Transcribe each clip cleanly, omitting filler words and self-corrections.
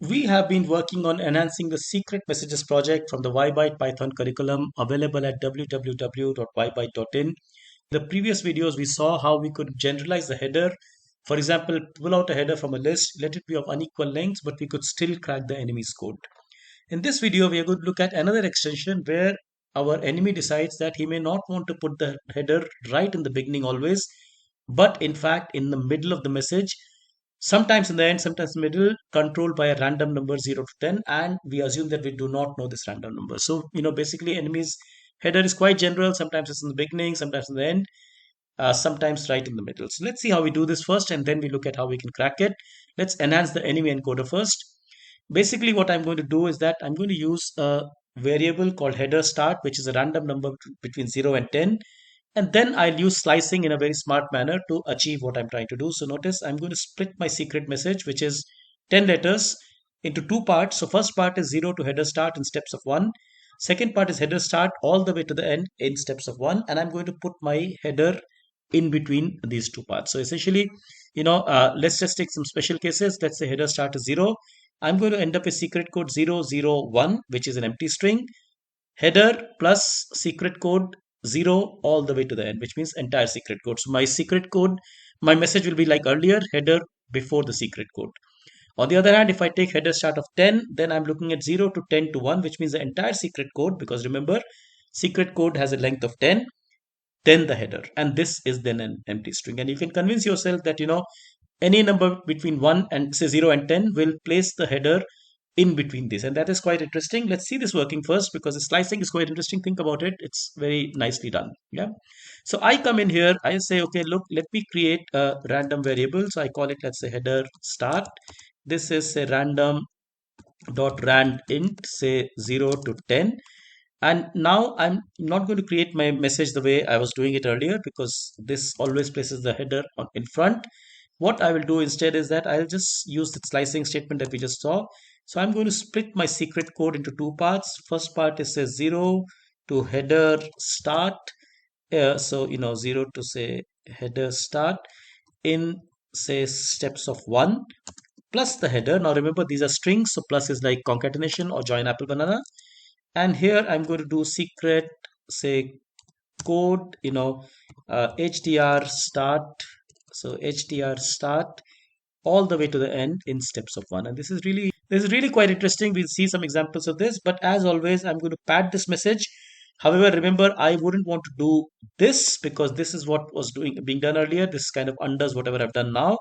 We have been working on enhancing the secret messages project from the YByte Python curriculum available at www.ybyte.in. The previous videos we saw how we could generalize the header. For example, pull out a header from a list, let it be of unequal lengths, but we could still crack the enemy's code. In this video, we are going to look at another extension where our enemy decides that he may not want to put the header right in the beginning always, but in fact in the middle of the message, sometimes in the end, sometimes in the middle, controlled by a random number 0 to 10, and we assume that we do not know this random number. So, basically enemy's header is quite general. Sometimes it's in the beginning, sometimes in the end, sometimes right in the middle. So let's see how we do this first, and then we look at how we can crack it. Let's enhance the enemy encoder first. Basically, what I'm going to do is that I'm going to use a variable called header start, which is a random number between 0 and 10. And then I'll use slicing in a very smart manner to achieve what I'm trying to do. So notice I'm going to split my secret message, which is 10 letters, into two parts. So first part is 0 to header start in steps of 1. Second part is header start all the way to the end in steps of 1. And I'm going to put my header in between these two parts. So essentially, let's just take some special cases. Let's say header start is 0. I'm going to end up with secret code 001, which is an empty string. Header plus secret code 0 all the way to the end, which means entire secret code. So my secret code, my message will be like earlier, header before the secret code. On the other hand, if I take header start of 10, then I'm looking at 0 to 10 to 1, which means the entire secret code, because remember, secret code has a length of 10, then the header. And this is then an empty string. And you can convince yourself that, any number between 1 and say 0 and 10 will place the header in between this, and that is quite interesting. Let's see this working first, because the slicing is quite interesting. Think about it, it's very nicely done. Yeah, so I come in here, I say, okay, look, let me create a random variable. So I call it, let's say, header start. This is a random dot rand int, say 0 to 10. And now I'm not going to create my message the way I was doing it earlier, because this always places the header in front. What I will do instead is that I'll just use the slicing statement that we just saw. So I'm going to split my secret code into two parts. First part is say 0 to header start. So 0 to say header start in say steps of 1 plus the header. Now remember, these are strings, so plus is like concatenation or join apple banana. And here I'm going to do secret say code, hdr start. So hdr start all the way to the end in steps of 1. And this is really quite interesting. We'll see some examples of this, but as always, I'm going to pad this message. However, remember, I wouldn't want to do this, because this is what was being done earlier. This kind of undoes whatever I've done now.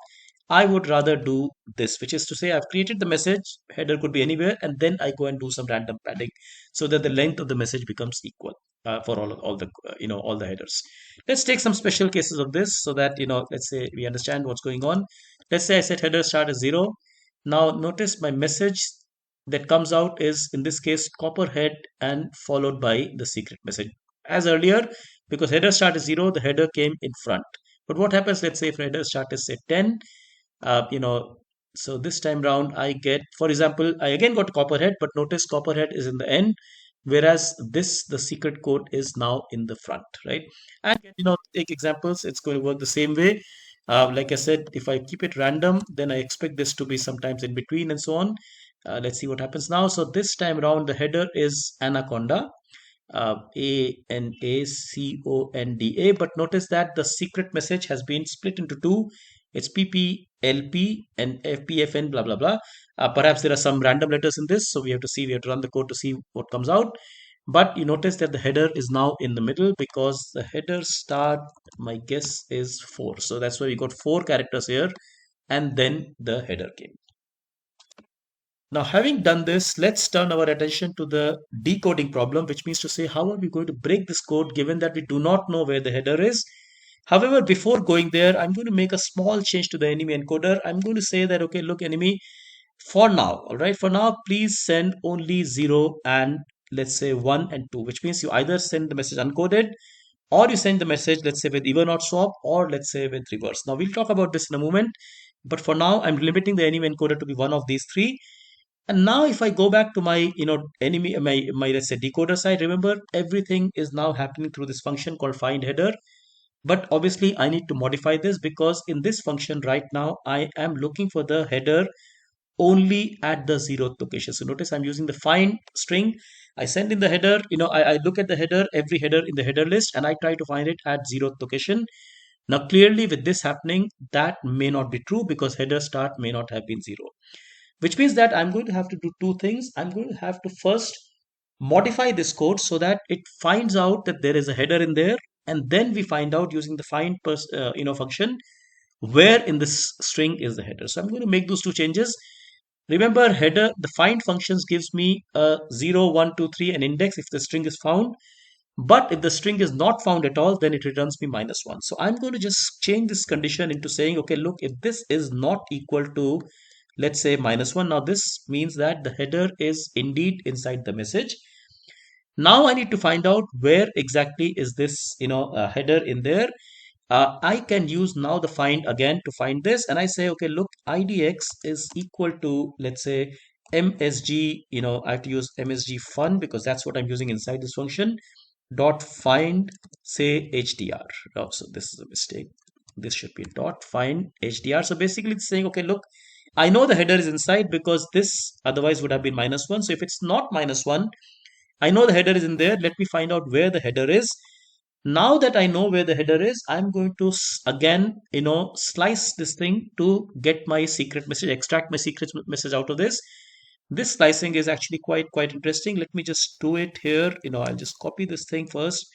I would rather do this, which is to say I've created the message, header could be anywhere, and then I go and do some random padding so that the length of the message becomes equal for all the headers. Let's take some special cases of this so that, let's say we understand what's going on. Let's say I set header start as 0. Now notice my message that comes out is, in this case, copperhead and followed by the secret message. As earlier, because header start is 0, the header came in front. But what happens, let's say if header start is say 10, so this time round I get, for example, I again got copperhead, but notice copperhead is in the end, whereas the secret code is now in the front, right? And take examples, it's going to work the same way. Like I said, if I keep it random, then I expect this to be sometimes in between and so on. Let's see what happens now. So this time around, the header is anaconda, ANACONDA. But notice that the secret message has been split into two. It's PPLP and FPFN, blah, blah, blah. Perhaps there are some random letters in this, so we have to run the code to see what comes out. But you notice that the header is now in the middle, because the header start, my guess, is 4. So that's why we got 4 characters here, and then the header came. Now, having done this, let's turn our attention to the decoding problem, which means to say, how are we going to break this code given that we do not know where the header is? However, before going there, I'm going to make a small change to the enemy encoder. I'm going to say that, okay, look, enemy, for now, all right, for now, please send only 0 and let's say 1 and 2, which means you either send the message uncoded, or you send the message, let's say, with even or swap, or let's say with reverse. Now, we'll talk about this in a moment, but for now, I'm limiting the enemy encoder to be one of these three. And now if I go back to my, enemy, my let's say decoder side, remember everything is now happening through this function called find header. But obviously I need to modify this, because in this function right now, I am looking for the header only at the 0th location. So notice I'm using the find string. I send in the header, I look at the header, every header in the header list, and I try to find it at 0th location. Now, clearly with this happening, that may not be true because header start may not have been 0, which means that I'm going to have to do two things. I'm going to have to first modify this code so that it finds out that there is a header in there, and then we find out using the function where in this string is the header. So I'm going to make those two changes. Remember, header, the find functions gives me a 0, 1, 2, 3, an index if the string is found. But if the string is not found at all, then it returns me -1. So I'm going to just change this condition into saying, okay, look, if this is not equal to, let's say, -1, now this means that the header is indeed inside the message. Now I need to find out where exactly is this, header in there. I can use now the find again to find this, and I say, okay, look, idx is equal to, let's say, msg, I have to use msg fun because that's what I'm using inside this function, dot find, say, hdr. Oh, so this is a mistake. This should be dot find hdr. So basically it's saying, okay, look, I know the header is inside because this otherwise would have been -1. So if it's not -1, I know the header is in there. Let me find out where the header is. Now that I know where the header is, I'm going to again, slice this thing to get my secret message, extract my secret message out of this. This slicing is actually quite interesting. Let me just do it here. I'll just copy this thing first.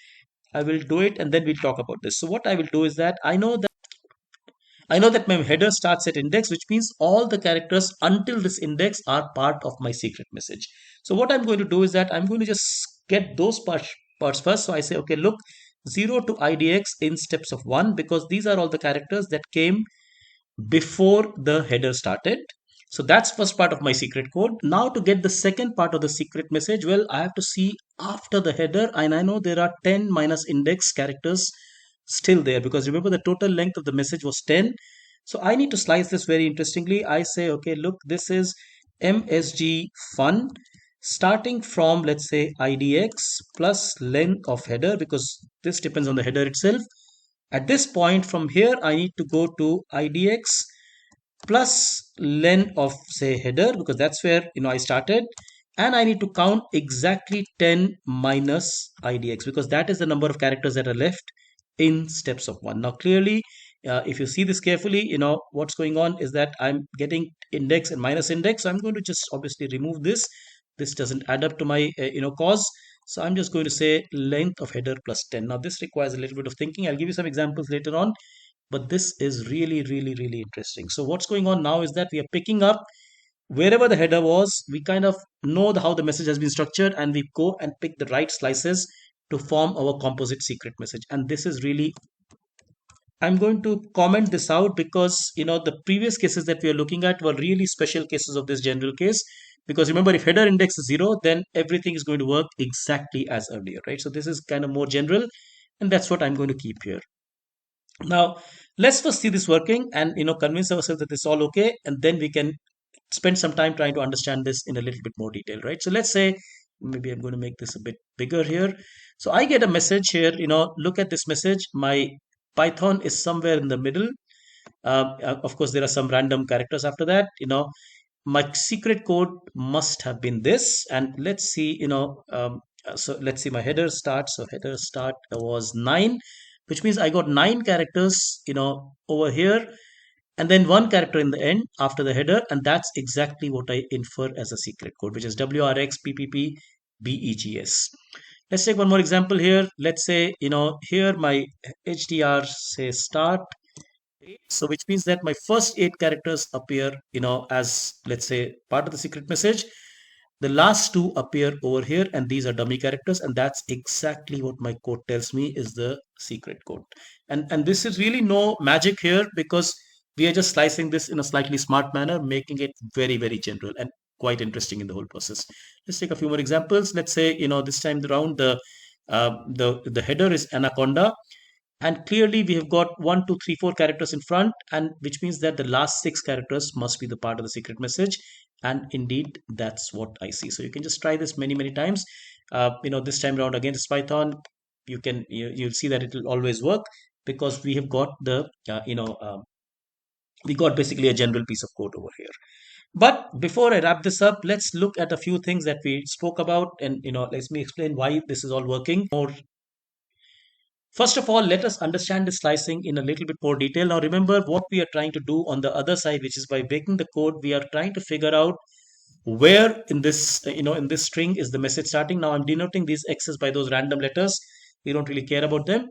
I will do it and then we'll talk about this. So what I will do is that I know that my header starts at index, which means all the characters until this index are part of my secret message. So what I'm going to do is that I'm going to just get those parts first. So I say, okay, look, 0 to idx in steps of 1, because these are all the characters that came before the header started. So that's first part of my secret code. Now to get the second part of the secret message, well, I have to see after the header, and I know there are 10 minus index characters still there, because remember the total length of the message was 10. So I need to slice this very interestingly. I say, okay, look, this is msg fun starting from, let's say, idx plus length of header, because this depends on the header itself. At this point from here, I need to go to idx plus len of, say, header, because that's where I started, and I need to count exactly 10 minus idx, because that is the number of characters that are left in steps of 1. Now clearly, if you see this carefully, what's going on is that I'm getting index and minus index. So I'm going to just obviously remove this doesn't add up to my cause. So I'm just going to say length of header plus 10. Now this requires a little bit of thinking. I'll give you some examples later on, but this is really interesting. So what's going on now is that we are picking up wherever the header was. We kind of know how the message has been structured, and we go and pick the right slices to form our composite secret message. And this is really, I'm going to comment this out because the previous cases that we are looking at were really special cases of this general case. Because remember, if header index is 0, then everything is going to work exactly as earlier, right? So this is kind of more general, and that's what I'm going to keep here. Now, let's first see this working and convince ourselves that it's all okay, and then we can spend some time trying to understand this in a little bit more detail, right? So let's say maybe I'm going to make this a bit bigger here. So I get a message here, look at this message. My Python is somewhere in the middle. Of course, there are some random characters after that. My secret code must have been this, and let's see, so let's see my header start. So header start was 9, which means I got 9 characters, over here, and then 1 character in the end after the header, and that's exactly what I infer as a secret code, which is WRXPPPBEGS. Let's take one more example here. Let's say, here my HDR says start. So which means that my first 8 characters appear, as, let's say, part of the secret message. The last 2 appear over here, and these are dummy characters, and that's exactly what my code tells me is the secret code. And this is really no magic here, because we are just slicing this in a slightly smart manner, making it very general and quite interesting in the whole process. Let's take a few more examples. Let's say, this time around the header is anaconda, and clearly we have got 1, 2, 3, 4 characters in front, and which means that the last 6 characters must be the part of the secret message. And indeed, that's what I see. So you can just try this many times. This time around again, this Python, you'll see that it will always work, because we have got the we got basically a general piece of code over here. But before I wrap this up, let's look at a few things that we spoke about, and let me explain why this is all working more. First of all, let us understand the slicing in a little bit more detail. Now, remember what we are trying to do on the other side, which is by breaking the code, we are trying to figure out where in this in this string is the message starting. Now I'm denoting these x's by those random letters. We don't really care about them.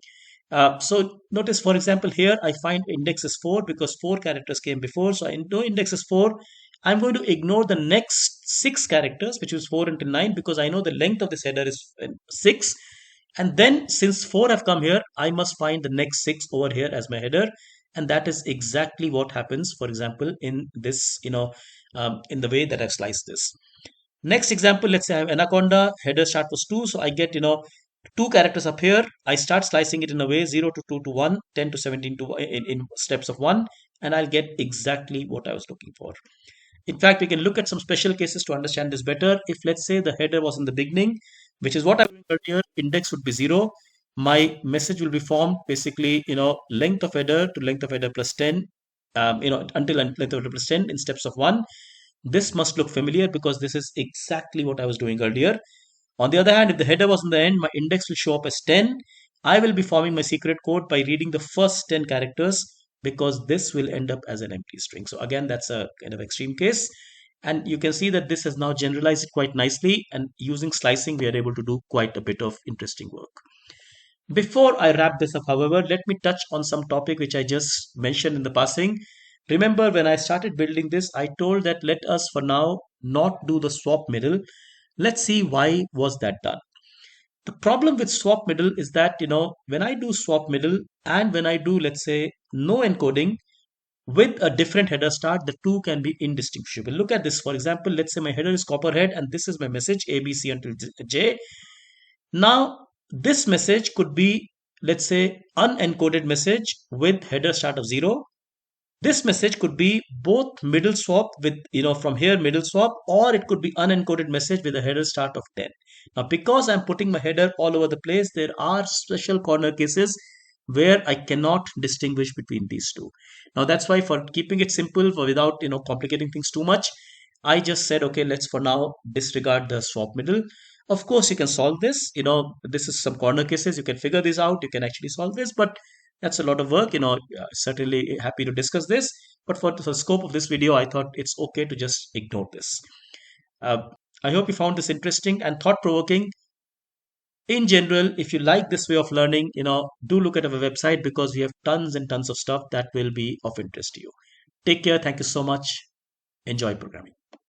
So notice, for example, here I find index is 4 because 4 characters came before. So I know index is 4. I'm going to ignore the next 6 characters, which is 4 until 9, because I know the length of this header is 6. And then since 4 have come here, I must find the next 6 over here as my header. And that is exactly what happens, for example, in this, in the way that I've sliced this. Next example, let's say I have anaconda, header start was 2. So I get, 2 characters up here. I start slicing it in a way 0 to 2 to 1, 10 to 17 to in steps of 1. And I'll get exactly what I was looking for. In fact, we can look at some special cases to understand this better. If let's say the header was in the beginning, which is what I was earlier, index would be 0. My message will be formed basically, length of header to length of header plus 10, until length of header plus 10 in steps of 1. This must look familiar because this is exactly what I was doing earlier. On the other hand, if the header was in the end, my index will show up as 10. I will be forming my secret code by reading the first 10 characters because this will end up as an empty string. So again, that's a kind of extreme case. And you can see that this has now generalized quite nicely. And using slicing, we are able to do quite a bit of interesting work. Before I wrap this up, however, let me touch on some topic which I just mentioned in the passing. Remember, when I started building this, I told that let us for now not do the swap middle. Let's see why was that done. The problem with swap middle is that, when I do swap middle and when I do, let's say, no encoding with a different header start, the two can be indistinguishable. Look at this. For example, let's say my header is copperhead and this is my message ABC until J. Now, this message could be, let's say, unencoded message with header start of 0. This message could be both middle swap with, from here middle swap, or it could be unencoded message with a header start of 10. Now, because I'm putting my header all over the place, there are special corner cases where I cannot distinguish between these two. Now, that's why for keeping it simple, for without, complicating things too much, I just said, okay, let's for now disregard the swap middle. Of course, you can solve this. This is some corner cases. You can figure this out. You can actually solve this, but that's a lot of work. Certainly happy to discuss this. But for the scope of this video, I thought it's okay to just ignore this. I hope you found this interesting and thought-provoking. In general, if you like this way of learning, do look at our website because we have tons and tons of stuff that will be of interest to you. Take care. Thank you so much. Enjoy programming.